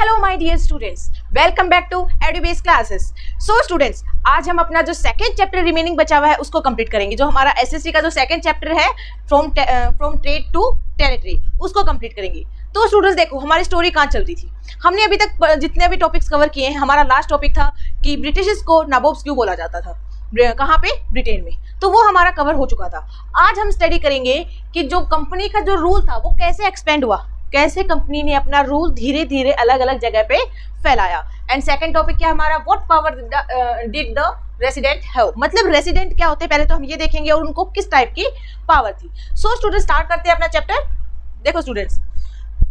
Hello my dear students, welcome back to Edubase classes. So students, आज हम अपना जो सेकंड चैप्टर रिमेनिंग बचा हुआ है उसको कंप्लीट करेंगे। जो हमारा एसएससी का जो सेकंड चैप्टर है फ्रॉम ट्रेड टू टेरिटरी, उसको कंप्लीट करेंगे। तो स्टूडेंट्स देखो, हमारी स्टोरी कहाँ चल रही थी। हमने अभी तक जितने भी टॉपिक्स कवर किए हैं, हमारा लास्ट टॉपिक था कि ब्रिटिश को नवाब्स क्यों बोला जाता था, कहाँ पे, ब्रिटेन में। तो वो हमारा कवर हो चुका था। आज हम स्टडी करेंगे कि जो कंपनी का जो रूल था वो कैसे एक्सपेंड हुआ, कैसे कंपनी ने अपना रूल धीरे धीरे अलग अलग जगह पे फैलाया। एंड सेकंड टॉपिक क्या हमारा, what power did the resident have, मतलब रेसिडेंट क्या होते हैं पहले तो हम ये देखेंगे और उनको किस टाइप की पावर थी। सो स्टूडेंट्स, स्टार्ट करते हैं अपना चैप्टर। देखो स्टूडेंट्स,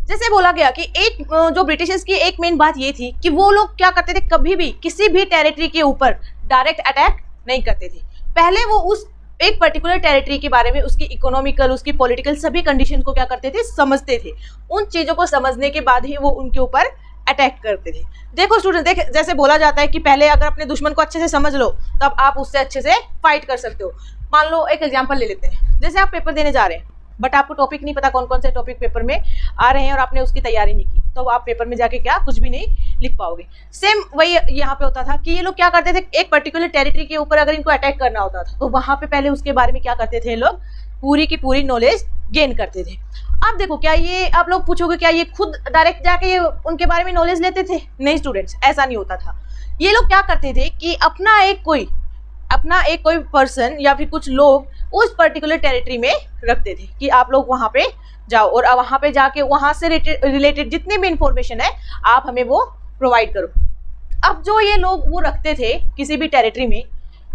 जैसे बोला गया कि एक जो ब्रिटिशर्स की एक मेन बात ये थी कि वो लोग क्या करते थे, कभी भी किसी भी टेरिटरी के ऊपर डायरेक्ट अटैक नहीं करते थे। पहले वो उस एक पर्टिकुलर टेरिटरी के बारे में, उसकी इकोनॉमिकल, उसकी पॉलिटिकल सभी कंडीशन को क्या करते थे, समझते थे। उन चीज़ों को समझने के बाद ही वो उनके ऊपर अटैक करते थे। देखो स्टूडेंट, जैसे बोला जाता है कि पहले अगर अपने दुश्मन को अच्छे से समझ लो तब आप उससे अच्छे से फाइट कर सकते हो। मान लो एक एग्जांपल ले लेते हैं, जैसे आप पेपर देने जा रहे हैं बट आपको टॉपिक नहीं पता कौन कौन से टॉपिक पेपर में आ रहे हैं और आपने उसकी तैयारी नहीं की, तो आप पेपर में जाके क्या कुछ भी नहीं लिख पाओगे। सेम वही यहाँ पे होता था कि ये लोग क्या करते थे, एक पर्टिकुलर टेरिटरी के ऊपर अगर इनको अटैक करना होता था तो वहां पे पहले उसके बारे में क्या करते थे, लोग पूरी की पूरी नॉलेज गेन करते थे। अब देखो, क्या ये आप लोग पूछोगे क्या ये खुद डायरेक्ट जाके ये उनके बारे में नॉलेज लेते थे? नहीं स्टूडेंट्स, ऐसा नहीं होता था। ये लोग क्या करते थे कि अपना एक कोई पर्सन या फिर कुछ लोग उस पर्टिकुलर टेरिटरी में रखते थे कि आप लोग वहां पे जाओ और वहां पे जाके वहां से रिलेटेड जितनी भी इंफॉर्मेशन है आप हमें वो प्रोवाइड करो। अब जो ये लोग वो रखते थे किसी भी टेरिटरी में,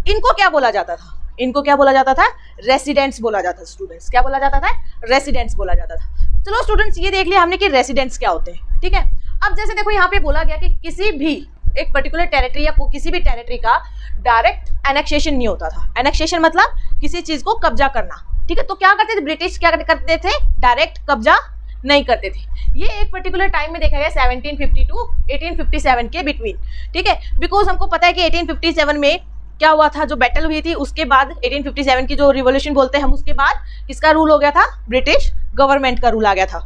इनको क्या बोला जाता था? इनको क्या बोला जाता था? रेसिडेंट्स बोला जाता था। स्टूडेंट्स, क्या बोला जाता था? रेसिडेंट्स बोला जाता था। चलो स्टूडेंट्स, ये देख लिया हमने कि रेसिडेंट्स क्या होते हैं, ठीक है। अब जैसे देखो, यहाँ पे बोला गया कि किसी भी एक पर्टिकुलर टेरिटरी या किसी भी टेरिटरी का डायरेक्ट एनेक्सेशन नहीं होता था। एनेक्सेशन मतलब किसी चीज को कब्जा करना, ठीक है। तो क्या करते थे ब्रिटिश, क्या करते थे, डायरेक्ट कब्जा नहीं करते थे। ये एक पर्टिकुलर टाइम में देखा गया 1750 टू 1857 के बिटवीन, ठीक है। बिकॉज हमको पता है कि 1857 में क्या हुआ था, जो बैटल हुई थी उसके बाद 1857 की जो रिवॉल्यूशन बोलते हैं हम, उसके बाद किसका रूल हो गया था? ब्रिटिश गवर्नमेंट का रूल आ गया था।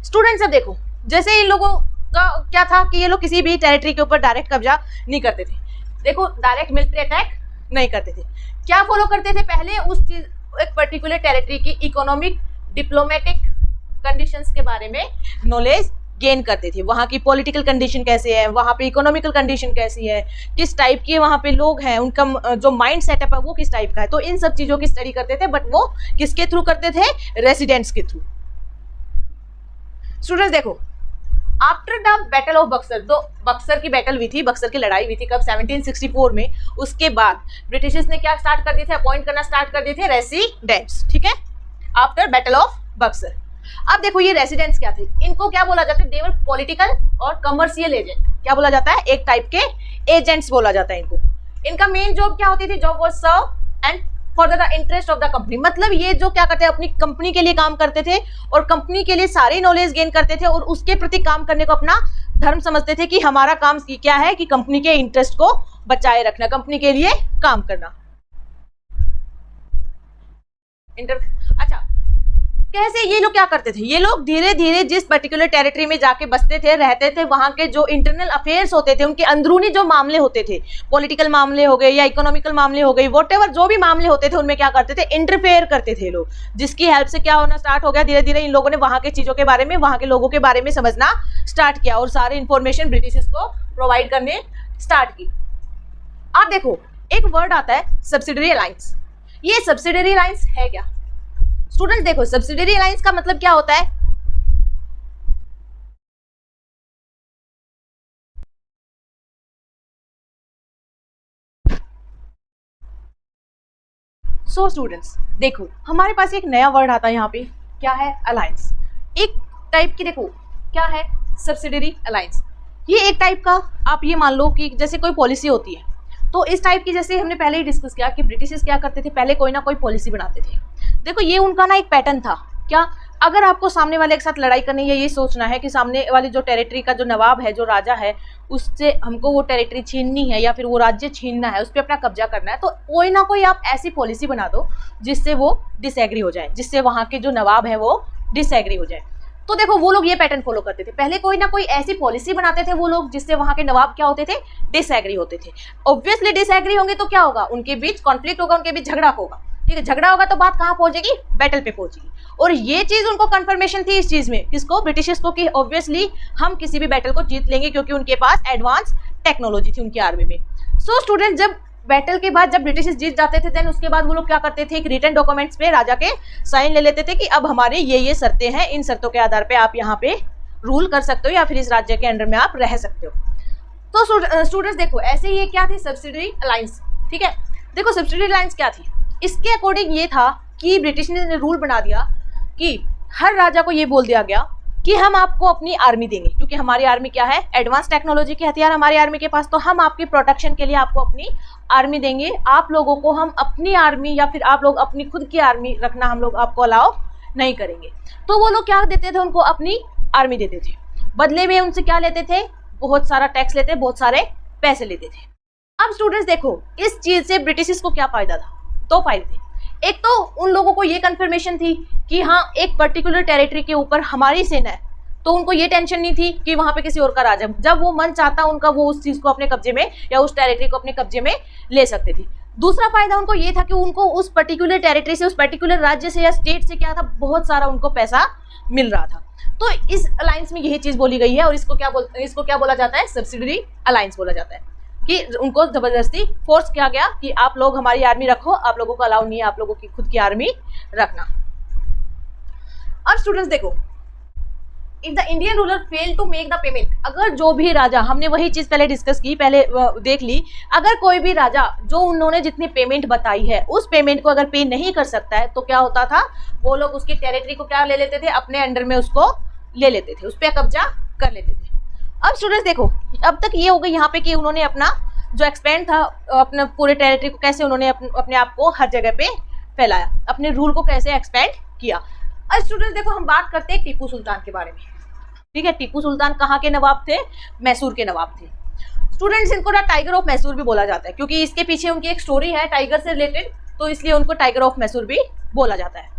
स्टूडेंट्स, अब देखो, जैसे इन लोगों का क्या था कि ये लोग किसी भी टेरिटरी के ऊपर डायरेक्ट कब्जा नहीं करते थे। देखो, डायरेक्ट मिलिट्री अटैक नहीं करते थे। क्या फॉलो करते थे? पहले उस चीज, एक पर्टिकुलर टेरिटरी की इकोनॉमिक, डिप्लोमेटिक कंडीशंस के बारे में नॉलेज गेन करते थे। वहाँ की पॉलिटिकल कंडीशन कैसे है, वहाँ पे इकोनॉमिकल कंडीशन कैसी है, किस टाइप के वहाँ पे लोग हैं, उनका जो माइंड सेटअप है वो किस टाइप का है। तो इन सब चीज़ों की स्टडी करते थे, बट वो किसके थ्रू करते थे? रेसिडेंट्स के थ्रू। स्टूडेंट्स देखो, after the battle of Buxar, तो बक्सर की बैटल हुई थी, बक्सर की लड़ाई हुई थी कब? 1764 में। उसके बाद ब्रिटिशर्स ने क्या स्टार्ट कर दिए थे, अपॉइंट करना स्टार्ट कर दिए थे रेसिडेंट्स, ठीक है, आफ्टर बैटल ऑफ बक्सर। अब देखो, ये रेसिडेंट्स क्या थे, इनको क्या बोला जाता है? देवर पॉलिटिकल और कमर्शियल एजेंट। क्या बोला जाता है? एक टाइप के एजेंट्स बोला जाता है इनको। इनका मेन जॉब क्या होती थी? Job was serve and for the interest of the company. मतलब ये जो क्या करते हैं, अपनी कंपनी के लिए काम करते थे और कंपनी के लिए सारी नॉलेज गेन करते थे और उसके प्रति काम करने को अपना धर्म समझते थे कि हमारा काम क्या है कि कंपनी के इंटरेस्ट को बचाए रखना, कंपनी के लिए काम करना। अच्छा, कैसे ये लोग क्या करते थे? ये लोग धीरे धीरे जिस पर्टिकुलर टेरिटरी में जाके बसते थे, रहते थे, वहां के जो इंटरनल अफेयर्स होते थे, उनके अंदरूनी जो मामले होते थे, पॉलिटिकल मामले हो गए या इकोनॉमिकल मामले हो गए, व्हाटएवर जो भी मामले होते थे, उनमें क्या करते थे? इंटरफेयर करते थे लोग। जिसकी हेल्प से क्या होना स्टार्ट हो गया, धीरे धीरे इन लोगों ने वहां के चीजों के बारे में, वहां के लोगों के बारे में समझना स्टार्ट किया और सारी इंफॉर्मेशन ब्रिटिश को प्रोवाइड करने स्टार्ट की। आप देखो, एक वर्ड आता है सब्सिडरी अलायंस। ये सब्सिडरी अलायंस है क्या? स्टूडेंट्स देखो, सब्सिडरी अलायंस का मतलब क्या होता है? सो स्टूडेंट्स देखो, हमारे पास एक नया वर्ड आता है यहाँ पे, क्या है? अलायंस। एक टाइप की, देखो क्या है? Subsidiary alliance. ये एक टाइप का, आप ये मान लो कि जैसे कोई पॉलिसी होती है, तो इस टाइप की, जैसे हमने पहले ही डिस्कस किया कि ब्रिटिशर्स क्या करते थे, पहले कोई ना कोई पॉलिसी बनाते थे। देखो, ये उनका ना एक पैटर्न था। क्या? अगर आपको सामने वाले के साथ लड़ाई करनी है, ये सोचना है कि सामने वाली जो टेरिटरी का जो नवाब है, जो राजा है, उससे हमको वो टेरिटरी छीननी है या फिर वो राज्य छीनना है, उस पर अपना कब्जा करना है, तो कोई ना कोई आप ऐसी पॉलिसी बना दो जिससे वो डिसएग्री हो जाए, जिससे वहाँ के जो नवाब है वो डिसएग्री हो जाए। तो देखो वो लोग ये पैटर्न फॉलो करते थे, पहले कोई ना कोई ऐसी पॉलिसी बनाते थे वो लोग जिससे वहां के नवाब क्या होते थे, डिसएग्री होते थे। ऑब्वियसली डिसएग्री होंगे तो क्या होगा, उनके बीच कॉन्फ्लिक्ट होगा, उनके बीच झगड़ा होगा, ठीक है, झगड़ा होगा तो बात कहाँ पहुंचेगी, बैटल पे पहुंचेगी। और ये चीज उनको कंफर्मेशन थी इस चीज में, किसको, ब्रिटिशर्स को, कि ऑब्वियसली हम किसी भी बैटल को जीत लेंगे क्योंकि उनके पास एडवांस टेक्नोलॉजी थी उनकी आर्मी में। सो स्टूडेंट, जब बैटल के बाद जब ब्रिटिशर्स जीत जाते थे देन उसके बाद वो लोग क्या करते थे, एक रिटन डॉक्यूमेंट्स पे राजा के साइन ले लेते थे कि अब हमारे ये शर्तें हैं, इन शर्तों के आधार पे आप यहाँ पे रूल कर सकते हो या फिर इस राज्य के अंडर में आप रह सकते हो। तो स्टूडेंट्स देखो, ऐसे ये क्या थी, सब्सिडरी अलायंस, ठीक है। देखो सब्सिडरी अलायंस क्या थी, इसके अकॉर्डिंग ये था कि ब्रिटिश ने रूल बना दिया कि हर राजा को ये बोल दिया गया कि हम आपको अपनी आर्मी देंगे, क्योंकि हमारी आर्मी क्या है, एडवांस टेक्नोलॉजी के हथियार हमारी आर्मी के पास, तो हम आपकी प्रोटेक्शन के लिए आपको अपनी आर्मी देंगे। आप लोगों को हम अपनी आर्मी या फिर आप लोग अपनी खुद की आर्मी रखना हम लोग आपको अलाउ नहीं करेंगे। तो वो लोग क्या देते थे, उनको अपनी आर्मी देते थे, बदले में उनसे क्या लेते थे, बहुत सारा टैक्स लेते, बहुत सारे पैसे लेते थे। अब स्टूडेंट्स देखो, इस चीज से ब्रिटिश को क्या फायदा था, दो फायदे थे। एक तो उन लोगों को ये कंफर्मेशन थी कि हाँ एक पर्टिकुलर टेरिटरी के ऊपर हमारी सेना है, तो उनको ये टेंशन नहीं थी कि वहां पे किसी और का राज है, जब वो मन चाहता उनका वो उस चीज को अपने कब्जे में या उस टेरिटरी को अपने कब्जे में ले सकते थे। दूसरा फायदा उनको ये था कि उनको उस पर्टिकुलर टेरिटरी से, उस पर्टिकुलर राज्य से या स्टेट से क्या था, बहुत सारा उनको पैसा मिल रहा था। तो इस अलायंस में यही चीज बोली गई है और इसको क्या बोला जाता है, सब्सिडरी अलायंस बोला जाता है, कि उनको जबरदस्ती फोर्स किया गया कि आप लोग हमारी आर्मी रखो, आप लोगों को अलाउ नहीं है आप लोगों की खुद की आर्मी रखना। अब स्टूडेंट्स देखो, if the Indian ruler fail to make the payment, अगर जो भी राजा, हमने वही चीज पहले डिस्कस की, पहले देख ली, अगर कोई भी राजा जो उन्होंने जितनी पेमेंट बताई है उस पेमेंट को अगर पे नहीं कर सकता है तो क्या होता था, वो लोग उसकी टेरिटरी को क्या ले लेते थे, अपने अंडर में उसको ले लेते थे, उस पर कब्जा कर लेते थे। अब स्टूडेंट्स देखो, अब तक ये हो गई यहाँ पे कि उन्होंने अपना जो एक्सपेंड था, अपने पूरे टेरिटरी को कैसे उन्होंने अपने आप को हर जगह पे फैलाया, अपने रूल को कैसे एक्सपेंड किया। अब स्टूडेंट्स देखो, हम बात करते हैं टीपू सुल्तान के बारे में, ठीक है। टीपू सुल्तान कहाँ के नवाब थे, मैसूर के नवाब थे। स्टूडेंट्स इनको ना टाइगर ऑफ मैसूर भी बोला जाता है, क्योंकि इसके पीछे उनकी एक स्टोरी है टाइगर से रिलेटेड, तो इसलिए उनको टाइगर ऑफ मैसूर भी बोला जाता है।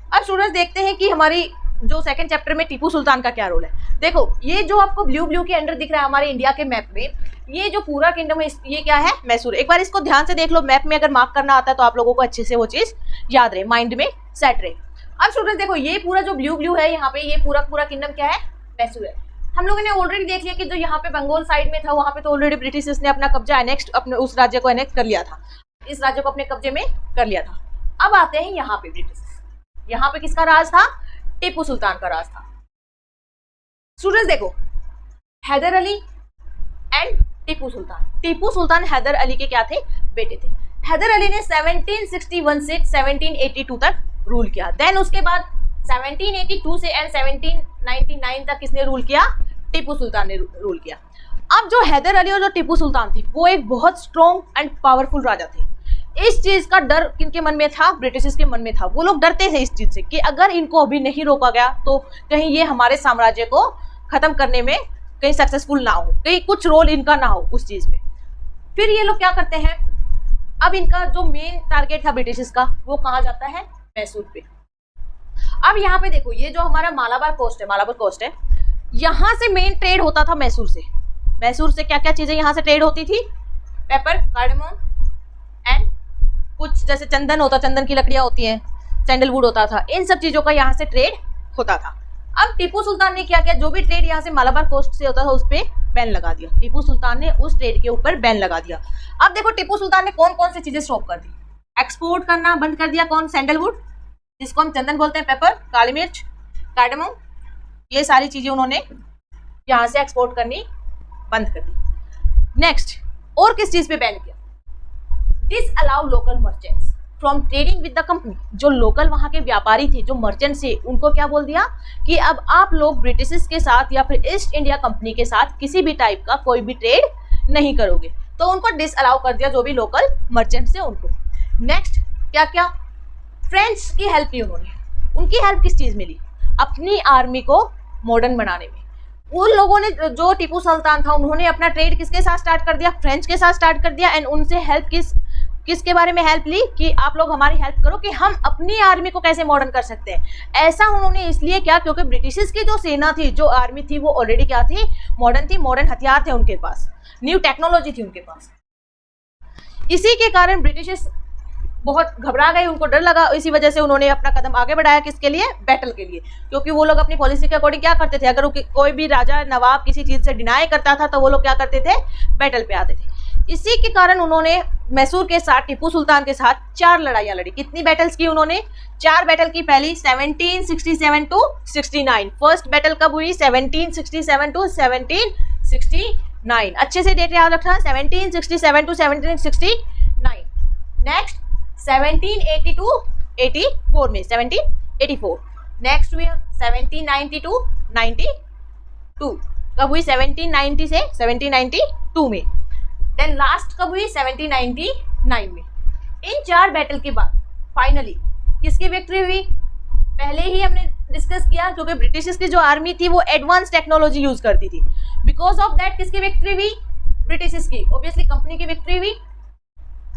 अब स्टूडेंट्स देखते हैं कि हमारी जो सेकंड चैप्टर में टीपू सुल्तान का क्या रोल है। देखो ये जो आपको ब्लू के अंडर दिख रहा है हमारे इंडिया के मैप में, ये जो पूरा किंगडम है ये क्या है, मैसूर। एक बार इसको ध्यान से देख लो, मैप में अगर मार्क करना आता है तो आप लोगों को अच्छे से वो चीज याद रहे, माइंड में सेट रहे। अब स्टूडेंट्स देखो, ये पूरा जो ब्लू है यहाँ पे, ये पूरा किंगडम क्या है, मैसूर है। हम लोगों ने ऑलरेडी देख लिया कि जो यहाँ पे बंगाल साइड में था वहां पे तो ऑलरेडी ब्रिटिशर्स ने अपना कब्जा एनेक्ट, अपने उस राज्य को एनेक्ट कर लिया था, इस राज्य को अपने कब्जे में कर लिया था। अब आते हैं यहाँ पे ब्रिटिशर्स, यहाँ पे किसका राज था, टीपू सुल्तान का राज था। स्टूडेंट्स देखो, हैदर अली एंड टीपू सुल्तान हैदर अली के क्या थे, बेटे थे। हैदर अली ने 1761 से 1782 तक रूल किया। देन उसके बाद 1782 से एंड 1799 तक किसने रूल किया, टीपू सुल्तान ने रूल किया। अब जो हैदर अली और जो टीपू सुल्तान थी वो एक बहुत स्ट्रॉन्ग एंड पावरफुल राजा थे। इस चीज का डर किनके मन में था, ब्रिटिशर्स के मन में था। वो लोग डरते थे इस चीज से कि अगर इनको अभी नहीं रोका गया तो कहीं ये हमारे साम्राज्य को खत्म करने में कहीं सक्सेसफुल ना हो, कहीं कुछ रोल इनका ना हो उस चीज में। फिर ये लोग क्या करते हैं, अब इनका जो मेन टारगेट था ब्रिटिशर्स का वो कहाँ जाता है, मैसूर पे। अब यहाँ पे देखो, ये जो हमारा मालाबार कोस्ट है, यहाँ से मेन ट्रेड होता था मैसूर से। मैसूर से क्या क्या चीजें यहाँ से ट्रेड होती थी, पेपर, कार्डमम एंड कुछ जैसे चंदन होता, चंदन की लकड़ियां होती हैं, सैंडलवुड होता था, इन सब चीजों का यहाँ से ट्रेड होता था। अब टीपू सुल्तान ने क्या किया, जो भी ट्रेड यहाँ से मालाबार कोस्ट से होता था उस पर बैन लगा दिया। टीपू सुल्तान ने उस ट्रेड के ऊपर बैन लगा दिया। अब देखो टीपू सुल्तान ने कौन कौन सी चीजें स्टॉप कर दी, एक्सपोर्ट करना बंद कर दिया। कौन, सैंडलवुड जिसको हम चंदन बोलते हैं, पेपर, काली मिर्च, कार्डमम, ये सारी चीजें उन्होंने यहाँ से एक्सपोर्ट करनी बंद कर दी। नेक्स्ट, और किस चीज पे बैन किया, this allow local merchants from trading with the company. जो लोकल वहाँ के व्यापारी थे, जो मर्चेंट थे, उनको क्या बोल दिया कि अब आप लोग ब्रिटिशर्स के साथ या फिर ईस्ट इंडिया कंपनी के साथ किसी भी टाइप का कोई भी ट्रेड नहीं करोगे। तो उनको डिस अलाउ कर दिया, जो भी लोकल मर्चेंट्स थे उनको। नेक्स्ट क्या क्या, फ्रेंच की हेल्प ली उन्होंने। उनकी हेल्प किस चीज में ली, अपनी आर्मी को मॉडर्न बनाने में। उन लोगों ने, जो टीपू सुल्तान था, उन्होंने अपना ट्रेड किसके साथ स्टार्ट कर दिया, फ्रेंच के साथ स्टार्ट कर दिया। एंड उनसे हेल्प किसके बारे में हेल्प ली कि आप लोग हमारी हेल्प करो कि हम अपनी आर्मी को कैसे मॉडर्न कर सकते हैं। ऐसा उन्होंने इसलिए किया क्योंकि ब्रिटिशर्स की जो सेना थी, जो आर्मी थी, वो ऑलरेडी क्या थी, मॉडर्न थी, मॉडर्न हथियार थे उनके पास, न्यू टेक्नोलॉजी थी उनके पास। इसी के कारण ब्रिटिशर्स बहुत घबरा गए, उनको डर लगा, इसी वजह से उन्होंने अपना कदम आगे बढ़ाया किसके लिए, बैटल के लिए। क्योंकि वो लोग अपनी पॉलिसी के अकॉर्डिंग क्या करते थे, अगर कोई भी राजा नवाब किसी चीज से डिनाई करता था तो वो लोग क्या करते थे, बैटल पे आते थे। इसी के कारण उन्होंने मैसूर के साथ, टीपू सुल्तान के साथ 4 लड़ाइयाँ लड़ी। कितनी बैटल्स की उन्होंने, 4 बैटल की। पहली 1767 टू 69, फर्स्ट बैटल कब हुई, 1767 टू 1769। अच्छे से डेट याद रखना, 1767 टू 1769। नेक्स्ट 1780 टू 84 में, 1784। नेक्स्ट हुई 1790 टू 92, कब हुई, 1790 से 1792 में। देन लास्ट कब हुई, 1799 में। इन 4 बैटल के बाद फाइनली किसकी विक्ट्री हुई, पहले ही हमने डिस्कस किया, क्योंकि ब्रिटिशर्स की जो आर्मी थी वो एडवांस टेक्नोलॉजी यूज करती थी। बिकॉज ऑफ दैट किसकी विक्ट्री हुई, ब्रिटिशर्स की, ऑब्वियसली कंपनी की विक्ट्री हुई।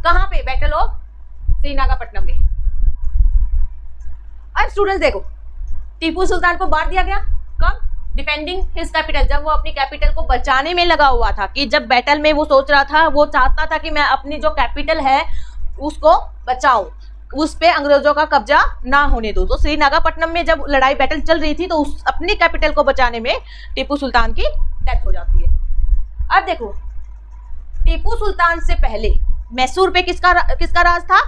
कहां पे, बैटल ऑफ श्रीरंगपट्टनम में। अब स्टूडेंट्स देखो, टीपू सुल्तान को मार दिया गया कब, डिफेंडिंग हिज कैपिटल, जब वो अपनी कैपिटल को बचाने में लगा हुआ था, कि जब बैटल में वो सोच रहा था, वो चाहता था कि मैं अपनी जो कैपिटल है उसको बचाऊं, उस पे अंग्रेजों का कब्जा ना होने दो। तो श्रीरंगपट्टनम में जब लड़ाई बैटल चल रही थी तो उस अपनी कैपिटल को बचाने में टीपू सुल्तान की डेथ हो जाती है। अब देखो, टीपू सुल्तान से पहले मैसूर पे किसका राज था,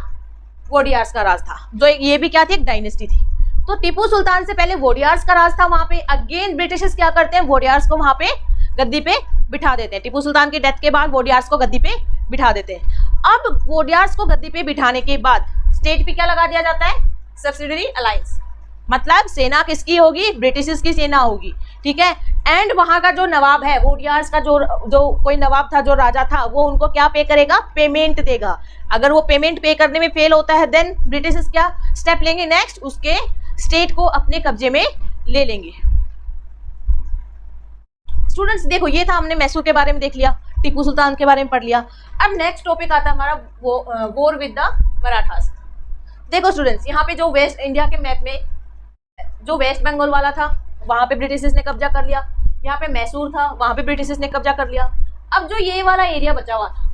वोडियार्स का राज था, जो ये भी क्या थी, एक डायनेस्टी थी। तो टीपू सुल्तान से पहले वोडियार्स का राज था वहां पे। अगेन ब्रिटिशर्स क्या करते हैं, वोडियार्स को वहां पे गद्दी पे बिठा देते हैं। टीपू सुल्तान की डेथ के बाद वोडियार्स को गद्दी पे बिठा देते हैं। अब वोडियार्स को गद्दी पे बिठाने के बाद स्टेट पे क्या लगा दिया जाता है, सब्सिडियरी अलायंस, मतलब सेना किसकी होगी, ब्रिटिशर्स की सेना होगी, ठीक है। एंड वहां का जो नवाब है, वोडियार्स का जो कोई नवाब था, जो राजा था, वो उनको क्या पे करेगा, पेमेंट देगा। अगर वो पेमेंट पे करने में फेल होता है देन ब्रिटिशर्स क्या स्टेप लेंगे, नेक्स्ट उसके स्टेट को अपने कब्जे में ले लेंगे। स्टूडेंट्स देखो, ये था, हमने मैसूर के बारे में देख लिया, टीपू सुल्तान के बारे में पढ़ लिया। अब नेक्स्ट टॉपिक आता है हमारा वॉर विद द मराठास। देखो स्टूडेंट्स, यहाँ पे जो वेस्ट इंडिया के मैप में जो वेस्ट बंगाल वाला था वहां पे ब्रिटिशर्स ने कब्जा कर लिया, यहाँ पे मैसूर था वहां पे ब्रिटिशर्स ने कब्जा कर लिया। अब जो ये वाला एरिया बचा हुआ था,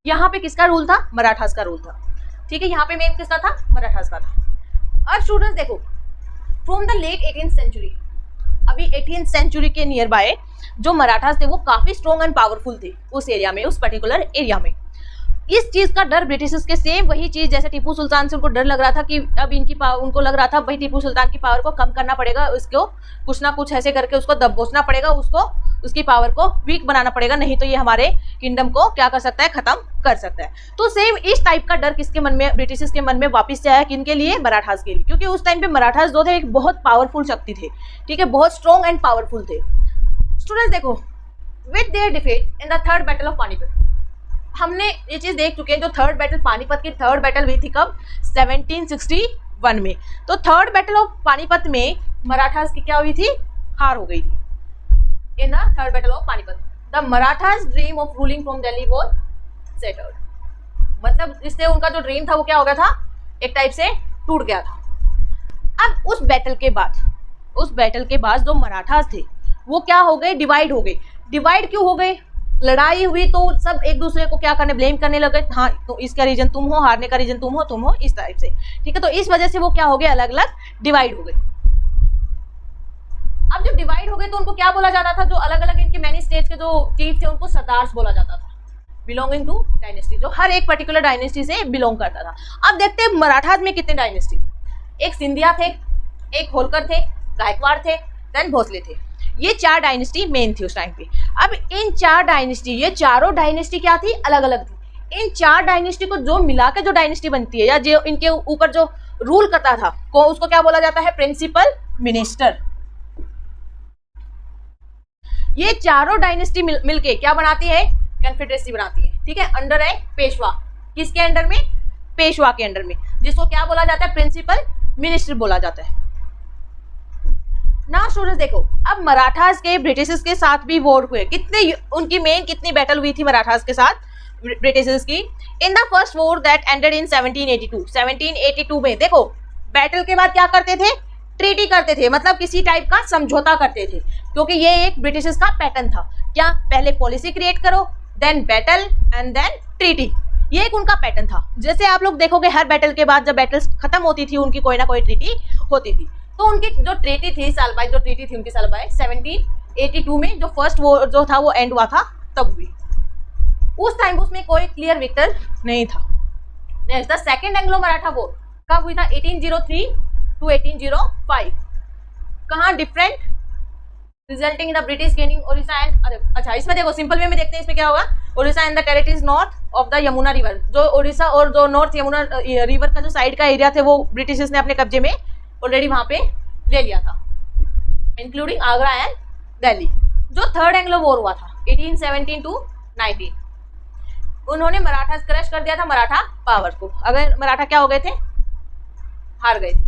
यहाँ पे किसका रूल था, मराठास का रूल था, ठीक है। यहाँ पे मेन किसका था, मराठास का था। अब स्टूडेंट्स देखो, from the late 18th century, अभी 18th सेंचुरी के नियर बाय जो मराठास थे वो काफी स्ट्रॉन्ग एंड पावरफुल थे उस एरिया में, उस पर्टिकुलर एरिया में। इस चीज का डर ब्रिटिशर्स के, सेम वही चीज जैसे टीपू सुल्तान से उनको डर लग रहा था कि अब इनकी पावर, उनको लग रहा था भाई टीपू सुल्तान की पावर को कम करना पड़ेगा, उसको कुछ ना कुछ ऐसे करके उसको दबोचना पड़ेगा, उसको उसकी पावर को वीक बनाना पड़ेगा, नहीं तो ये हमारे किंगडम को क्या कर सकता है, खत्म कर सकता है। तो सेम इस टाइप का डर किसके मन में, ब्रिटिशर्स के मन में वापस से आया, किनके लिए, मराठास के लिए, क्योंकि उस टाइम पे मराठास जो थे एक बहुत पावरफुल शक्ति थे, ठीक है, बहुत स्ट्रॉन्ग एंड पावरफुल थे। स्टूडेंट्स देखो, with their defeat in the third battle of Panipat, हमने ये चीज देख चुके हैं, जो थर्ड बैटल, पानीपत की थर्ड बैटल हुई थी कब, 1761 में। तो थर्ड बैटल ऑफ पानीपत में मराठास की क्या हुई थी, हार हो गई थी। In the third battle of Panipat the Marathas dream of ruling from Delhi was centred, मतलब इससे उनका जो ड्रीम था वो क्या हो गया था, एक टाइप से टूट गया था। अब उस बैटल के बाद जो मराठास थे वो क्या हो गए, डिवाइड हो गए। डिवाइड क्यों हो गए, लड़ाई हुई तो सब एक दूसरे को क्या करने, ब्लेम करने लगे, हाँ तो इसका रीजन तुम हो, हारने का रीजन तुम हो, इस टाइप से, ठीक है। तो इस वजह से वो क्या हो गए, अलग अलग डिवाइड हो गए। अब जब डिवाइड हो गए तो उनको क्या बोला जाता था, जो अलग अलग इनके मैनी स्टेट्स के जो चीफ थे उनको सरदार्स बोला जाता था, बिलोंगिंग टू डायनेस्टी, जो हर एक पर्टिकुलर डायनेस्टी से बिलोंग करता था। अब देखते हैं मराठास में कितने डायनेस्टी थे, एक सिंधिया थे, एक होलकर थे, गायकवाड़ थे, देन भोसले थे। ये 4 डायनेस्टी मेन थी उस टाइम पे। अब इन 4 डायनेस्टी, ये चारों डायनेस्टी क्या थी, अलग अलग थी। इन 4 डायनेस्टी को जो मिला के जो डायनेस्टी बनती है, या जो इनके ऊपर जो रूल करता था को उसको क्या बोला जाता है, प्रिंसिपल मिनिस्टर। ये चारों डायनेस्टी मिलके क्या बनाती है, कन्फेडरेसी बनाती है, ठीक है, अंडर है पेशवा। किसके अंडर में, पेशवा के अंडर में, जिसको क्या बोला जाता है, प्रिंसिपल मिनिस्टर बोला जाता है। ना स्टूडेंट्स देखो, अब मराठास के ब्रिटिशर्स के साथ भी वॉर हुए, कितने उनकी मेन कितनी बैटल हुई थी मराठास के साथ, ब्रिटिशर्स की in the first war that ended in 1782 में। देखो बैटल के बाद क्या करते थे, ट्रीटी करते थे, मतलब किसी टाइप का समझौता करते थे, क्योंकि ये एक ब्रिटिशर्स का पैटर्न था। क्या, पहले पॉलिसी क्रिएट करो, then battle and then treaty, ये एक उनका पैटर्न था। जैसे आप लोग देखोगे हर बैटल के बाद जब बैटल्स खत्म होती थी उनकी कोई ना कोई ट्रीटी होती थी। तो उनकी जो ट्रीटी थी सालबाई, जो ट्रीटी थी उनकी सालबाई 1782 में जो फर्स्ट वॉर जो था वो एंड हुआ था तब हुई। उस टाइम उसमें कोई क्लियर विक्टर नहीं था। Next, the second Anglo Maratha war कब हुई था, 1803 to 1805। कहाँ different, resulting in the British gaining Odisha and, अच्छा इसमें देखो सिंपल वे में देखते हैं इसमें क्या होगा, Odisha and the territories north of the Yamuna river. जो ओडिशा और जो नॉर्थ यमुना रिवर का जो साइड का एरिया थे वो ब्रिटिशर्स ने अपने कब्जे में ऑलरेडी वहां पे ले लिया था, इंक्लूडिंग आगरा एंड दिल्ली। जो थर्ड एंग्लो वॉर हुआ था 1817 to 19, उन्होंने मराठा क्रश कर दिया था, मराठा पावर को। अगर मराठा क्या हो गए थे, हार गए थे।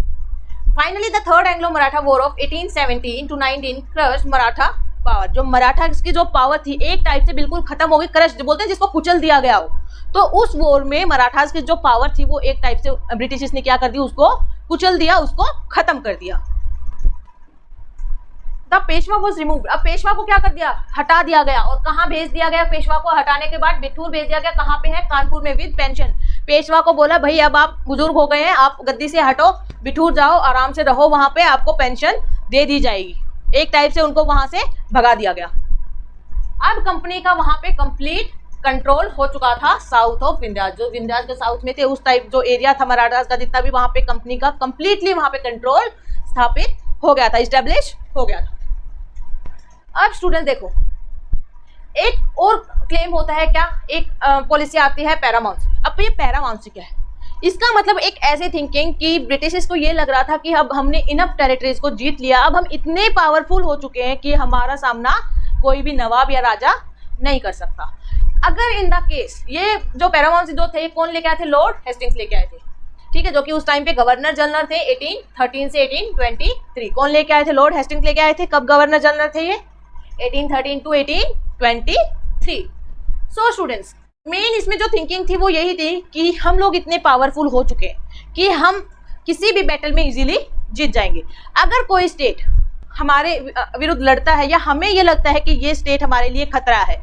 Finally the third Anglo Maratha war of 1817 to 19 crush Maratha power. जो मराठा की जो पावर थी एक टाइप से बिल्कुल खत्म हो गई, क्रश बोलते हैं जिसको कुचल दिया गया हो। तो उस वॉर में मराठास की जो पावर थी वो एक टाइप से ब्रिटिशर्स ने क्या कर दी, उसको कुचल दिया, उसको खत्म कर दिया। The Peshwa was removed. अब पेशवा को क्या कर दिया, हटा दिया गया। और कहाँ भेज दिया गया, पेशवा को हटाने के बाद बिठूर भेज दिया गया। कहाँ पे है, कानपुर में, विद पेंशन। पेशवा को बोला भाई अब आप बुजुर्ग हो गए हैं, आप गद्दी से हटो, बिठूर जाओ, आराम से रहो, वहां पे आपको पेंशन दे दी जाएगी। एक टाइप से उनको वहां से भगा दिया गया। अब कंपनी का वहां पे कंप्लीट कंट्रोल हो चुका था साउथ ऑफ विंध्यास। जो विंध्यास के साउथ में थे उस टाइप जो एरिया था मराठास का जितना भी, वहां पे कंपनी का कंप्लीटली वहां पे कंट्रोल स्थापित हो गया था, इस्टेब्लिश हो गया था। अब स्टूडेंट देखो एक और क्लेम होता है क्या, एक पॉलिसी आती है पैरामाउंसी। अब ये पैरामाउंसी क्या है, इसका मतलब एक ऐसे थिंकिंग कि ब्रिटिशर्स को ये लग रहा था कि अब हमने इनफ टेरिटरीज को जीत लिया, अब हम इतने पावरफुल हो चुके हैं कि हमारा सामना कोई भी नवाब या राजा नहीं कर सकता। अगर इन द केस, ये जो पैरामाउंसी जो थे कौन लेके आए थे, लॉर्ड हेस्टिंग्स लेके आए थे, ठीक है, जो कि उस टाइम पे गवर्नर जनरल थे 1813 से 1823। कौन लेके आए थे, लॉर्ड हेस्टिंग्स लेके आए थे। कब गवर्नर जनरल थे ये, 1813 to 1823। सो स्टूडेंट्स मेन इसमें जो थिंकिंग थी वो यही थी कि हम लोग इतने पावरफुल हो चुके हैं कि हम किसी भी बैटल में इजीली जीत जाएंगे। अगर कोई स्टेट हमारे विरुद्ध लड़ता है या हमें ये लगता है कि ये स्टेट हमारे लिए खतरा है,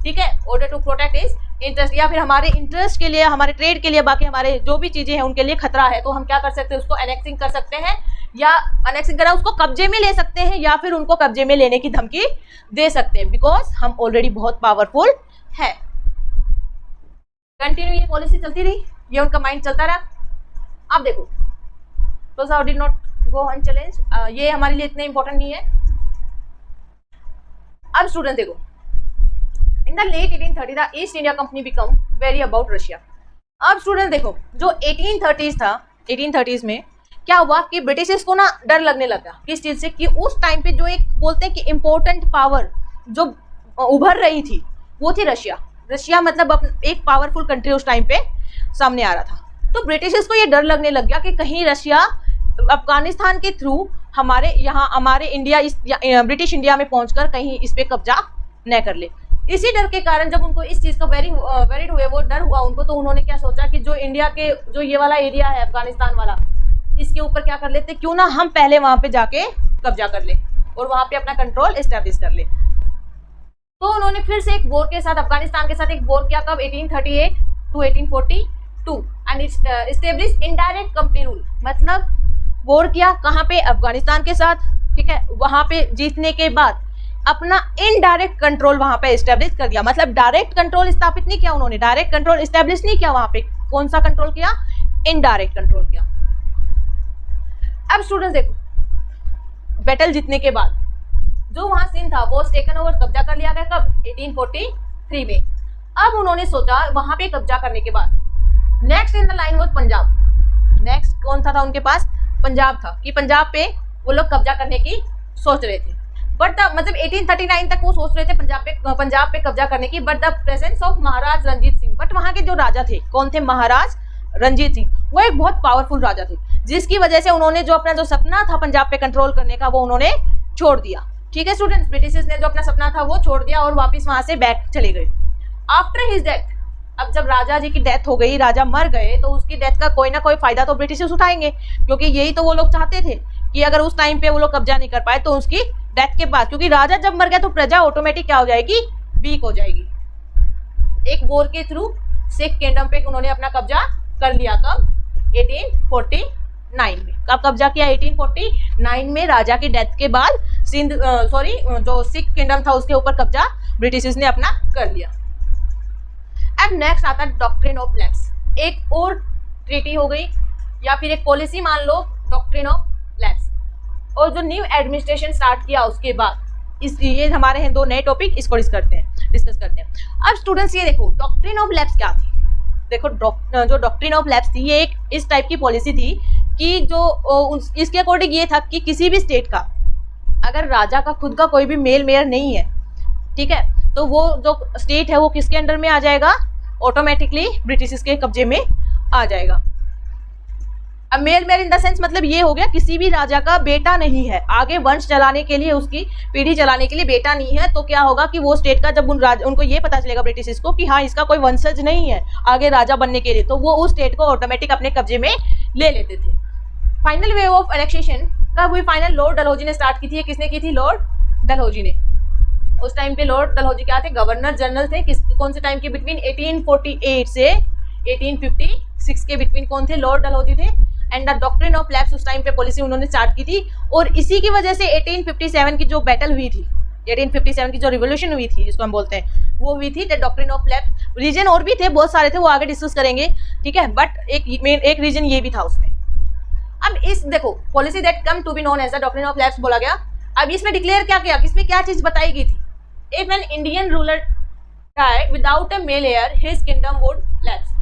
ठीक है, order to protect is interest, या फिर हमारे इंटरेस्ट के लिए, हमारे ट्रेड के लिए, बाकी हमारे जो भी चीजें हैं उनके लिए खतरा है, तो हम क्या कर सकते हैं, उसको एनेक्सिंग कर सकते हैं, या एनेक्सिंग करा उसको कब्जे में ले सकते हैं, या फिर उनको कब्जे में लेने की धमकी दे सकते हैं, बिकॉज हम ऑलरेडी बहुत पावरफुल है। कंटिन्यू ये पॉलिसी चलती रही, ये उनका माइंड चलता रहा। अब देखो तो how did not go unchallenged, ये हमारे लिए इतने इंपॉर्टेंट नहीं है। अब स्टूडेंट देखो in the late 1830 the East India Company become very about Russia. अब स्टूडेंट देखो जो 1830s था, 1830s में क्या हुआ कि ब्रिटिशर्स को ना डर लगने लगा किस चीज से, कि उस टाइम पे जो एक बोलते हैं कि इम्पोर्टेंट पावर जो उभर रही थी वो थी रशिया। रशिया मतलब एक पावरफुल कंट्री उस टाइम पे सामने आ रहा था। तो ब्रिटिशर्स को ये डर लगने लग गया कि कहीं रशिया अफगानिस्तान के थ्रू हमारे यहाँ, हमारे इंडिया, इस ब्रिटिश इंडिया में पहुंचकर कहीं इस पे कब्जा न कर ले। इसी डर के कारण जब उनको इस चीज का वेरिड हुए, वो डर हुआ उनको, तो उन्होंने क्या सोचा कि जो इंडिया के जो ये वाला एरिया है अफगानिस्तान वाला, इसके ऊपर क्या कर लेते, क्यों ना हम पहले वहां पे जाके कब्जा कर ले और वहां पे अपना कंट्रोल एस्टेब्लिश कर ले। तो उन्होंने फिर से एक वॉर के साथ, अफगानिस्तान के साथ एक वॉर किया, कब 1838 to 1842 and establish indirect company rule. मतलब वॉर किया कहाँ पे, अफगानिस्तान के साथ, ठीक है, वहां पे जीतने के बाद अपना इनडायरेक्ट कंट्रोल वहां पे एस्टेब्लिश कर दिया। मतलब डायरेक्ट कंट्रोल स्थापित नहीं किया उन्होंने, डायरेक्ट कंट्रोल एस्टेब्लिश नहीं किया वहां पे। कौन सा कंट्रोल किया, इनडायरेक्ट कंट्रोल किया। अब स्टूडेंट्स देखो बैटल जीतने के बाद जो वहां सीन था वो टेकन ओवर, कब्जा कर लिया गया, कब 1843 में। अब उन्होंने सोचा वहां पे कब्जा करने के बाद नेक्स्ट इन द लाइन वो पंजाब। नेक्स्ट कौन था उनके पास, पंजाब था, कि पंजाब पे वो लोग कब्जा करने की सोच रहे थे। बट मतलब 1839 तक वो सोच रहे थे पंजाब पे कब्जा करने की। But the presence of Maharaj Ranjit Singh, but वहां के जो राजा थे, कौन थे, महाराज रंजीत सिंह, वो एक बहुत पावरफुल राजा थे, जिसकी वजह से उन्होंने जो अपना जो सपना था पंजाब पे कंट्रोल करने का वो उन्होंने छोड़ दिया। ठीक है स्टूडेंट्स, ब्रिटिशर्स ने जो अपना सपना था वो छोड़ दिया और वापस वहां से बैक चले गए। आफ्टर हिज डेथ अब जब राजा जी की डेथ हो गई, राजा मर गए, तो उसकी डेथ का कोई ना कोई फायदा तो ब्रिटिशर्स उठाएंगे, क्योंकि यही तो वो लोग चाहते थे कि अगर उस टाइम पे वो लोग कब्जा नहीं कर पाए तो उसकी डेथ के बाद, क्योंकि राजा जब मर गया तो प्रजा ऑटोमेटिक क्या हो जाएगी, वीक हो जाएगी। एक वॉर के थ्रू सिख किंगडम पे उन्होंने अपना कब्जा कर लिया। कब? 1849 में। कब कब्जा किया? 1849 में राजा की डेथ के बाद जो सिख किंगडम था उसके ऊपर कब्जा ब्रिटिशर्स ने अपना कर लिया। अब नेक्स्ट आता है डॉक्ट्रिन ऑफ लैप्स। एक और ट्रीटी हो गई या फिर एक पॉलिसी मान लो, डॉक्ट्रिन ऑफ लैप्स। और जो न्यू एडमिनिस्ट्रेशन स्टार्ट किया उसके बाद ये हमारे हैं दो नए टॉपिक, इसको डिस्कस करते हैं। अब स्टूडेंट्स ये देखो, डॉक्ट्रिन ऑफ लैप्स क्या थी। देखो जो डॉक्ट्रिन ऑफ लैप्स थी ये एक इस टाइप की पॉलिसी थी कि जो इसके अकॉर्डिंग ये था कि किसी भी स्टेट का अगर राजा का खुद का कोई भी मेल मेयर नहीं है, ठीक है, तो वो जो स्टेट है वो किसके अंडर में आ जाएगा, ऑटोमेटिकली ब्रिटिश के कब्जे में आ जाएगा। अब male heir in the sense मतलब ये हो गया किसी भी राजा का बेटा नहीं है, आगे वंश चलाने के लिए, उसकी पीढ़ी चलाने के लिए बेटा नहीं है, तो क्या होगा कि वो स्टेट का जब उनको ये पता चलेगा ब्रिटिश को कि हाँ इसका कोई वंशज नहीं है आगे राजा बनने के लिए, तो वो उस स्टेट को ऑटोमेटिक अपने कब्जे में ले लेते थे। फाइनल वेव ऑफ एनेक्सेशन कब हुई? फाइनल लॉर्ड डलहौजी ने स्टार्ट की थी। किसने की थी? लॉर्ड डलहौजी ने। उस टाइम पे लॉर्ड डलहौजी क्या थे? गवर्नर जनरल थे। कौन से टाइम के बिटवीन? 1848 से 1856 के बिटवीन कौन थे? लॉर्ड डलहौजी थे। And the doctrine of lapse उस टाइम पे पॉलिसी उन्होंने स्टार्ट की थी, और इसी की वजह से 1857 की जो बैटल हुई थी, 1857 की जो रिवोल्यूशन हुई थी जिसको हम बोलते हैं, वो हुई थी the doctrine of lapse. Reason और भी थे, बहुत सारे थे, वो आगे डिस्कस करेंगे, ठीक है, बट एक रीजन ये भी था उसमें। अब इस देखो policy that come to be known as the doctrine of lapse बोला गया। अब इसमें डिक्लेयर क्या किया, किसमें क्या चीज बताई गई थी? If an Indian ruler die without a male heir his kingdom would lapse.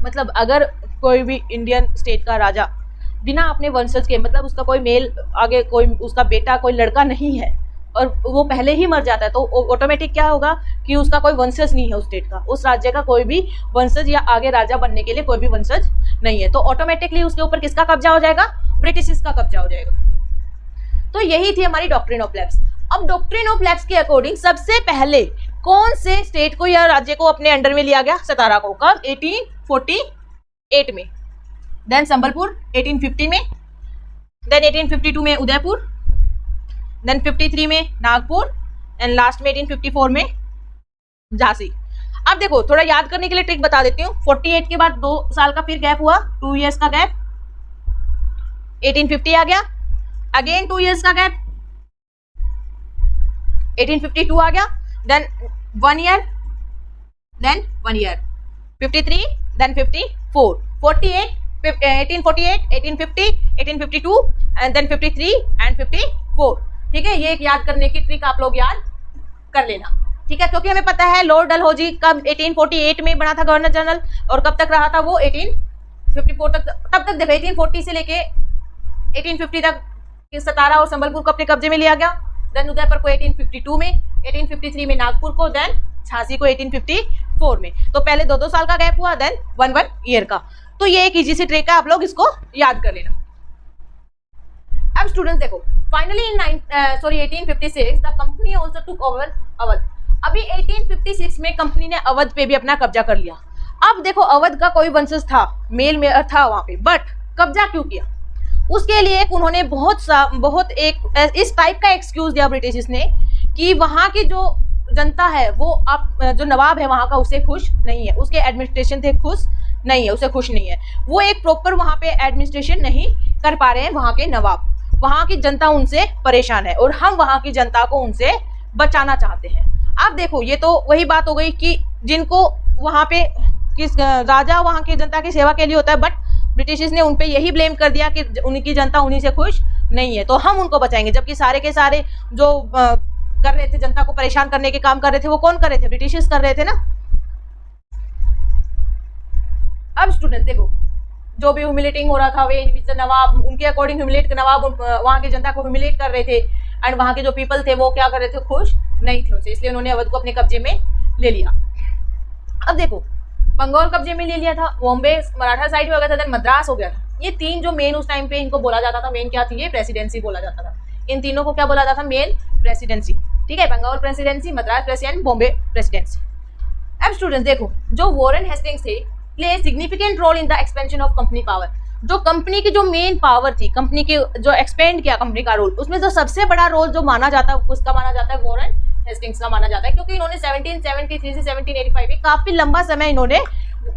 मतलब अगर कोई भी इंडियन स्टेट का राजा बिना अपने वंशज के, मतलब उसका कोई मेल आगे कोई उसका बेटा कोई लड़का नहीं है और वो पहले ही मर जाता है, तो ऑटोमेटिक क्या होगा कि उसका कोई वंशज नहीं है उस स्टेट का, उस राज्य का कोई भी वंशज या आगे राजा बनने के लिए कोई भी वंशज नहीं है, तो ऑटोमेटिकली उसके ऊपर किसका कब्जा हो जाएगा? ब्रिटिश का कब्जा हो जाएगा। तो यही थी हमारी डॉक्ट्रिन ऑफ लैप्स। अब डॉक्ट्रिन ऑफ लैप्स के अकॉर्डिंग सबसे पहले कौन से स्टेट को या राज्य को अपने अंडर में लिया गया? सतारा को। कब? 1848 में। देन संबलपुर 1850 में, देन 1852 में उदयपुर, देन 53 में नागपुर, एंड लास्ट में 1854 में झांसी। अब देखो थोड़ा याद करने के लिए ट्रिक बता देती हूँ। 48 के बाद 2 साल का फिर गैप हुआ, 2 इयर्स का गैप, 1850 आ गया, अगेन 2 इयर्स का गैप, 1852 आ गया, then 1 year, then 1 year, 53, then 54, 48, 1848, 1850, 1852 and then 53 and 54। ठीक है, ये एक याद करने की ट्रिक आप लोग याद कर लेना, ठीक है, क्योंकि हमें पता है लॉर्ड डलहौजी कब 1848 में बना था गवर्नर जनरल, और कब तक रहा था वो? 1854 तक। तब तक देखो 1840 से लेके 1850 तक सतारा और संबलपुर को अपने कब्जे में लिया गया, देन उदयपुर को 1852 में, 1853 में नागपुर को, देन झांसी को 1854 में। तो पहले 2-2 साल का गैप हुआ, देन 1-1 ईयर का। तो ये एक इजी सी ट्रिक है, आप लोग इसको याद कर लेना। अब स्टूडेंट्स देखो, finally in 1856 the company also took over Awadh. अभी 1856 में कंपनी ने अवध पे भी अपना कब्जा कर लिया। अब देखो अवध का कोई वंशज था, मेल में था वहां पे, बट कब्जा क्यों किया? उसके लिए उन्होंने बहुत एक इस टाइप का एक्सक्यूज दिया ब्रिटिश ने कि वहां की जो जनता है वो जो नवाब है वहां का उसे खुश नहीं है, उसके एडमिनिस्ट्रेशन से खुश नहीं है, उसे खुश नहीं है, वो एक प्रॉपर वहां पे एडमिनिस्ट्रेशन नहीं कर पा रहे हैं वहां के नवाब, वहां की जनता उनसे परेशान है और हम वहां की जनता को उनसे बचाना चाहते हैं। अब देखो ये तो वही बात हो गई कि जिनको वहां पे किस राजा वहां की जनता की सेवा के लिए होता है, बट ब्रिटिश ने उन पे यही ब्लेम कर दिया कि उनकी जनता उन्हीं से खुश नहीं है, तो हम उनको बचाएंगे, जबकि सारे के सारे जो कर रहे थे जनता को परेशान करने के काम कर रहे थे वो कौन कर रहे थे? ब्रिटिश कर रहे थे ना। अब स्टूडेंट देखो, जो भी ह्यूमिलेटिंग हो रहा था वे नवाब उनके अकॉर्डिंग ह्यूमिलेट नवाब वहां की जनता को ह्यूमिलेट कर रहे थे, एंड वहां के जो पीपल थे वो क्या कर रहे थे? खुश नहीं थे उनसे, इसलिए उन्होंने अवध को अपने कब्जे में ले लिया। अब देखो बंगाल कब्जे में ले लिया था, बॉम्बे मराठा साइड में हो गया था, देन मद्रास हो गया था। ये तीन जो मेन उस टाइम पे इनको बोला जाता था, मेन क्या थी? ये प्रेसिडेंसी बोला जाता था। इन तीनों को क्या बोला जाता था? Main presidency. ठीक है, Bengal presidency, Madras presidency, Bombay presidency. अब स्टूडेंट्स देखो, जो वॉरेन हेस्टिंग्स थे play significant role in the expansion of company power. जो कंपनी की जो मेन पावर थी, कंपनी के जो एक्सपेंड किया कंपनी का रोल, उसमें जो सबसे बड़ा रोल जो माना जाता है उसका माना जाता है वॉरेन हेस्टिंग्स का माना जाता है, क्योंकि इन्होंने 1773 से 1785 में काफी लंबा समय इन्होंने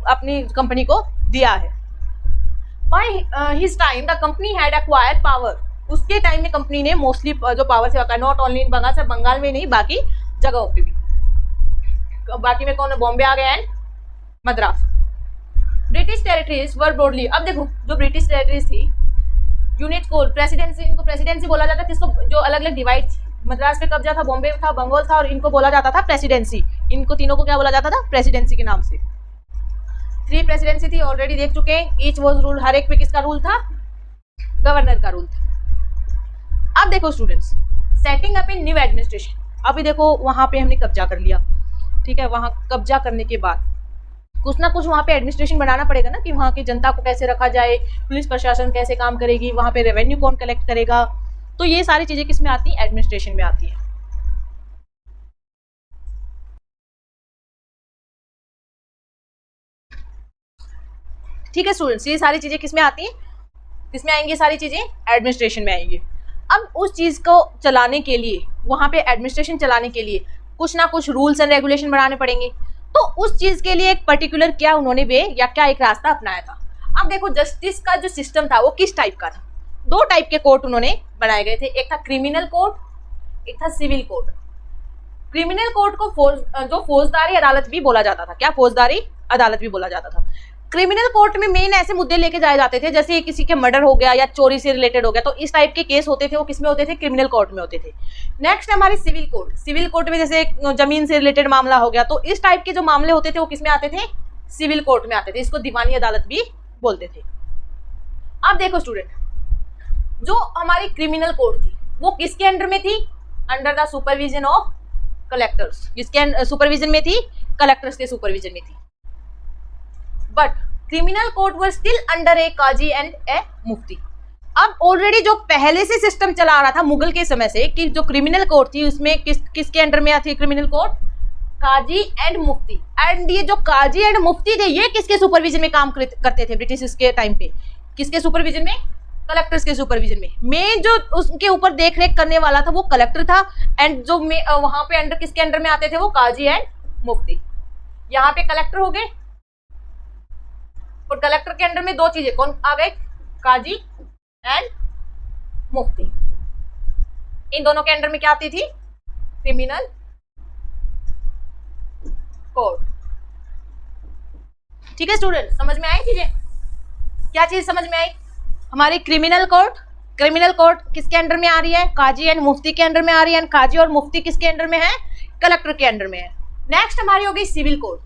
अपनी कंपनी को दिया है। By his time the company had acquired power. उसके टाइम में कंपनी ने मोस्टली जो पावर से होता, नॉट ओनली इन बंगाल, सिर्फ बंगाल में नहीं बाकी जगहों पे भी। बाकी में कौन, बॉम्बे आ गया and Madras. British territories were broadly, अब देखो जो ब्रिटिश टेरिटरीज थी, यूनिट को प्रेसिडेंसी, इनको प्रेसिडेंसी बोला जाता है, किसको, जो अलग अलग डिवाइड, मद्रास पे कब्जा था, बॉम्बे था, बंगाल था, और इनको बोला जाता था प्रेसिडेंसी। इनको तीनों को क्या बोला जाता था, प्रेसिडेंसी के नाम से। 3 प्रेसिडेंसी थी, ऑलरेडी देख चुके हैं। ईच वाज रूल, हर एक पे किसका रूल था, गवर्नर का रूल था। अब देखो students, setting up in new administration. अभी देखो वहां पे हमने कब्जा कर लिया, ठीक है। वहां कब्जा करने के बाद कुछ ना कुछ वहाँ पे एडमिनिस्ट्रेशन बनाना पड़ेगा ना, कि वहाँ की जनता को कैसे रखा जाए, पुलिस प्रशासन कैसे काम करेगी, वहाँ पे रेवेन्यू कौन कलेक्ट करेगा। तो ये सारी चीजें किस में आती हैं, एडमिनिस्ट्रेशन में आती है। ठीक है स्टूडेंट्स, ये सारी चीजें किस में आती हैं, किस में आएंगी, सारी चीजें एडमिनिस्ट्रेशन में आएंगी। अब उस चीज को चलाने के लिए, वहाँ पे एडमिनिस्ट्रेशन चलाने के लिए कुछ ना कुछ रूल्स एंड रेगुलेशन बनाने पड़ेंगे। तो उस चीज के लिए एक पर्टिकुलर क्या उन्होंने वे या क्या एक रास्ता अपनाया था। अब देखो जस्टिस का जो सिस्टम था वो किस टाइप का था। 2 टाइप के कोर्ट उन्होंने बनाए गए थे, एक था क्रिमिनल कोर्ट, एक था सिविल कोर्ट। क्रिमिनल कोर्ट को जो फौजदारी अदालत भी बोला जाता था, क्या, फौजदारी अदालत भी बोला जाता था। क्रिमिनल कोर्ट में मेन ऐसे मुद्दे लेके जाए जाते थे, जैसे किसी के मर्डर हो गया या चोरी से रिलेटेड हो गया, तो इस टाइप के केस होते थे, वो किसमें होते थे, क्रिमिनल कोर्ट में होते थे। नेक्स्ट हमारी सिविल कोर्ट। सिविल कोर्ट में जैसे जमीन से रिलेटेड मामला हो गया, तो इस टाइप के जो मामले होते थे वो किसमें आते थे, सिविल कोर्ट में आते थे। इसको दीवानी अदालत भी बोलते थे। अब देखो स्टूडेंट, जो हमारी क्रिमिनल कोर्ट थी वो किसके अंडर में थी, under the supervision of collectors. किसके सुपरविजन में थी, कलेक्टर्स के सुपरविजन में थी। But criminal court were still under a qazi and a mufti. अब ऑलरेडी जो पहले से सिस्टम चला आ रहा था मुगल के समय से, कि जो क्रिमिनल कोर्ट थी उसमें किसके अंडर में आती है क्रिमिनल कोर्ट, काजी एंड मुफ्ती। एंड ये जो काजी एंड मुफ्ती थे ये किसके सुपरविजन में काम करते थे ब्रिटिश के टाइम पे, किसके सुपरविजन में, कलेक्टर्स के सुपरविजन में। मेन जो उसके ऊपर देख रेख करने वाला था वो कलेक्टर था, एंड जो वहां पे अंडर किसके अंडर में आते थे वो काजी एंड मुफ्ती। यहाँ पे कलेक्टर हो गए, और कलेक्टर के अंडर में 2 चीजें कौन आ गए, काजी एंड मुफ्ती। इन दोनों के अंडर में क्या आती थी, क्रिमिनल कोर्ट। ठीक है स्टूडेंट, समझ में आई चीजें, क्या चीज समझ में आई, हमारी क्रिमिनल कोर्ट। क्रिमिनल कोर्ट किसके अंडर में आ रही है, काजी एंड मुफ्ती के अंडर में आ रही है, काजी और मुफ्ती किसके अंडर में है, कलेक्टर के अंडर में है। नेक्स्ट हमारी हो गई सिविल कोर्ट।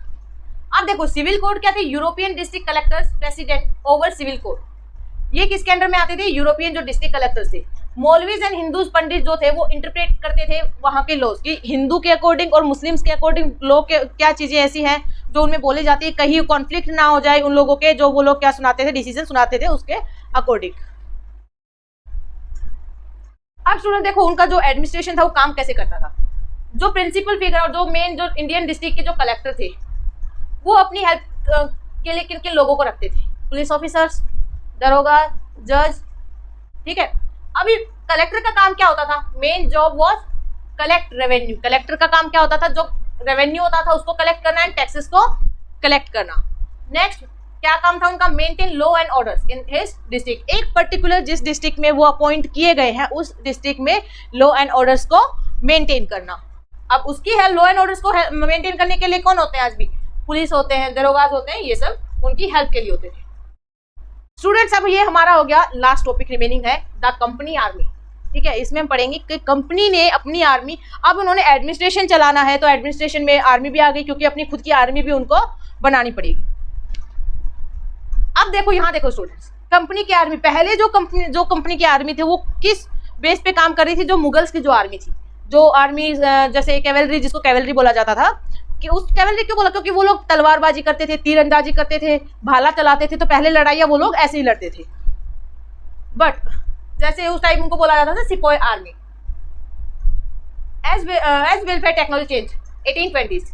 अब देखो सिविल कोर्ट क्या थे, European district collectors president over civil court. ये किसके अंडर में आते थे, यूरोपियन जो डिस्ट्रिक्ट कलेक्टर्स थे। मौलवीज एंड हिंदूज पंडित जो थे वो इंटरप्रेट करते थे वहां के लॉज की, हिंदू के अकॉर्डिंग और मुस्लिम्स के अकॉर्डिंग लॉ के क्या चीजें ऐसी हैं जो उनमें बोली जाती है, कहीं कॉन्फ्लिक्ट ना हो जाए उन लोगों के, जो वो लोग क्या सुनाते थे, डिसीजन सुनाते थे उसके अकॉर्डिंग। अब स्टूडेंट देखो उनका जो एडमिनिस्ट्रेशन था वो काम कैसे करता था। जो प्रिंसिपल फिगर और जो मेन जो इंडियन डिस्ट्रिक्ट के जो कलेक्टर थे वो अपनी हेल्प के लिए किन किन लोगों को रखते थे, पुलिस ऑफिसर्स, दरोगा, जज। ठीक है, अभी कलेक्टर का काम क्या होता था, main job was collect revenue. Collector का काम क्या होता था, जो रेवेन्यू होता था उसको कलेक्ट करना एंड टैक्सेस को कलेक्ट करना। नेक्स्ट क्या काम था उनका, maintain law and orders in his district. एक पर्टिकुलर जिस डिस्ट्रिक्ट में वो अपॉइंट किए गए हैं उस डिस्ट्रिक्ट में लॉ एंड ऑर्डर्स को मेंटेन करना। अब उसकी है लॉ एंड ऑर्डर्स को मेंटेन करने के लिए कौन होते हैं, आज भी पुलिस होते हैं, दरोगाज होते हैं, ये सब उनकी हेल्प के लिए होते थे। स्टूडेंट्स अब ये हमारा हो गया लास्ट टॉपिक रिमेनिंग है द कंपनी आर्मी। ठीक है, इसमें हम पढ़ेंगे कि कंपनी ने अपनी आर्मी, अब उन्होंने एडमिनिस्ट्रेशन चलाना है तो एडमिनिस्ट्रेशन में आर्मी भी आ गई, क्योंकि अपनी खुद की आर्मी भी उनको बनानी पड़ेगी। अब देखो यहाँ देखो स्टूडेंट्स, कंपनी की आर्मी, पहले जो कंपनी की आर्मी थी वो किस बेस पे काम कर रही थी, जो मुगल्स की जो आर्मी थी, जो आर्मी जैसे कैवेलरी, जिसको कैवेलरी बोला जाता था, कि उस कैवेलरी क्यों बोला, क्योंकि वो लोग तलवारबाजी करते थे, तीरंदाजी करते थे, भाला चलाते थे, तो पहले लड़ाइयाँ वो लोग ऐसे ही लड़ते थे। बट जैसे उस टाइम उनको बोला जाता था sepoy army. As warfare technology change 1820s,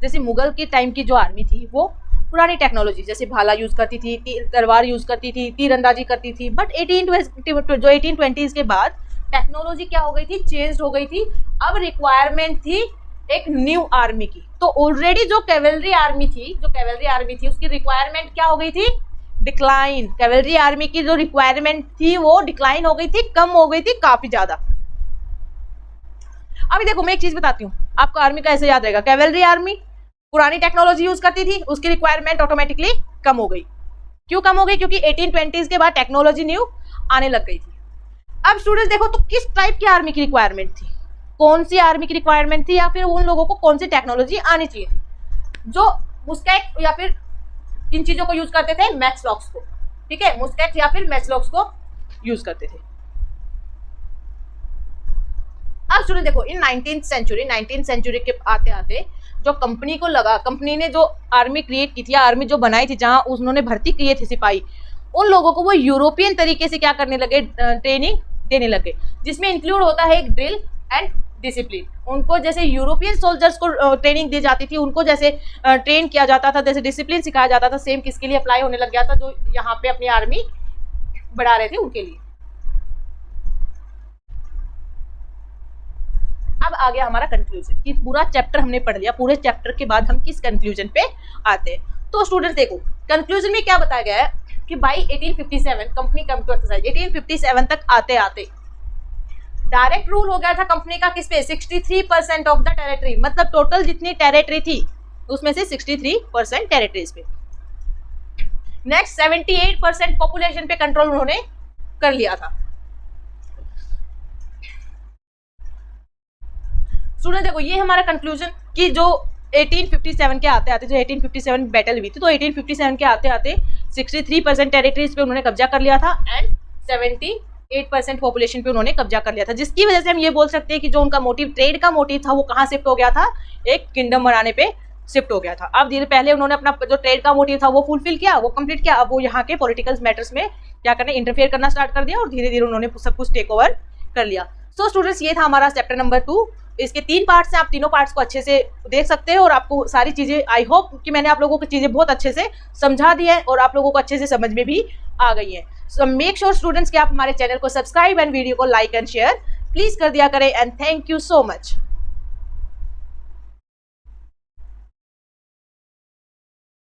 जैसे मुगल के टाइम की जो आर्मी थी वो पुरानी टेक्नोलॉजी जैसे भाला यूज करती थी, तलवार यूज करती थी, तीरंदाजी करती थी। बट 1820 के बाद टेक्नोलॉजी क्या हो गई थी, चेंज हो गई थी। अब रिक्वायरमेंट थी एक न्यू आर्मी की। तो ऑलरेडी जो कैवेलरी आर्मी थी उसकी रिक्वायरमेंट क्या हो गई थी, डिक्लाइन। कैवेलरी आर्मी की जो रिक्वायरमेंट थी वो डिक्लाइन हो गई थी, कम हो गई थी काफी ज्यादा। अभी देखो मैं एक चीज बताती हूँ आपको, आर्मी का ऐसे याद रहेगा। कैवेलरी आर्मी पुरानी टेक्नोलॉजी यूज करती थी, उसकी रिक्वायरमेंट ऑटोमेटिकली कम हो गई। क्यों कम हो गई, क्योंकि 1820s के बाद टेक्नोलॉजी न्यू आने लग गई थी। अब स्टूडेंट्स देखो तो किस टाइप की आर्मी की रिक्वायरमेंट थी, कौन सी आर्मी की रिक्वायरमेंट थी, या फिर उन लोगों को कौन सी टेक्नोलॉजी आनी चाहिए थी, जो मुस्कैट या फिर किन चीजों को यूज करते थे, मैच लॉक्स को। ठीक है, मुस्कैट या फिर मैच लॉक्स को यूज करते थे। अब स्टूडेंट देखो इन 19th सेंचुरी के आते आते जो कंपनी को लगा, कंपनी ने जो आर्मी क्रिएट की थी, आर्मी जो बनाई थी, जहां उन्होंने भर्ती किए थे सिपाही, उन लोगों को वो यूरोपियन तरीके से क्या करने लगे, ट्रेनिंग देने लगे, जिसमें इंक्लूड होता है एक ड्रिल एंड डिसिप्लिन। उनको जैसे यूरोपियन सोल्जर्स को ट्रेनिंग दी जाती थी, उनको जैसे ट्रेन किया जाता था, जैसे डिसिप्लिन सिखाया जाता था, सेम किसके लिए अप्लाई होने लग गया था, जो यहाँ पे अपनी आर्मी बढ़ा रहे थे उनके लिए। अब आ गया हमारा कंक्लूजन कि पूरा चैप्टर हमने पढ़ लिया। पूरे चैप्टर के बाद हम किस कंक्लूजन पे आते हैं। तो स्टूडेंट्स देखो कंक्लूजन में क्या बताया गया है कि by 1857 company come to exercise. 1857 तक आते आते डायरेक्ट रूल हो गया था कंपनी का किस पे, 63% ऑफ द टेरिटरी, मतलब टोटल जितनी टेरिटरी थी उसमें से 63% टेरिटरीज पे। नेक्स्ट 78% पॉपुलेशन पे कंट्रोल उन्होंने कर लिया था। स्टूडेंट देखो ये हमारा कंक्लूजन कि जो 1857 के आते आते, जो 1857 बैटल हुई थी, तो 1857 के आते आते 63% टेरिटरीज पे उन्होंने कब्जा कर लिया था एंड 78% पॉपुलेशन पे उन्होंने कब्जा कर लिया था, जिसकी वजह से हम ये बोल सकते हैं कि जो उनका मोटिव, ट्रेड का मोटिव था, वो कहाँ शिफ्ट हो गया था, एक किंगडम बनाने पे शिफ्ट हो गया था। अब धीरे पहले उन्होंने अपना जो ट्रेड का मोटिव था वो फुलफिल किया, वो कंप्लीट किया। अब वो यहाँ के पॉलिटिकल मैटर्स में क्या करना, इंटरफेयर करना स्टार्ट कर दिया और धीरे धीरे उन्होंने सब कुछ टेक ओवर कर लिया। सो स्टूडेंट्स ये था हमारा चैप्टर नंबर 2। इसके 3 पार्ट्स हैं, आप तीनों पार्ट्स को अच्छे से देख सकते हो और आपको सारी चीजें, आई होप कि मैंने आप लोगों को चीजें बहुत अच्छे से समझा दी है और आप लोगों को अच्छे से समझ में भी आ गई है। सो मेक श्योर स्टूडेंट्स कि आप हमारे चैनल को सब्सक्राइब एंड वीडियो को लाइक एंड शेयर प्लीज कर दिया करें। And thank you so much.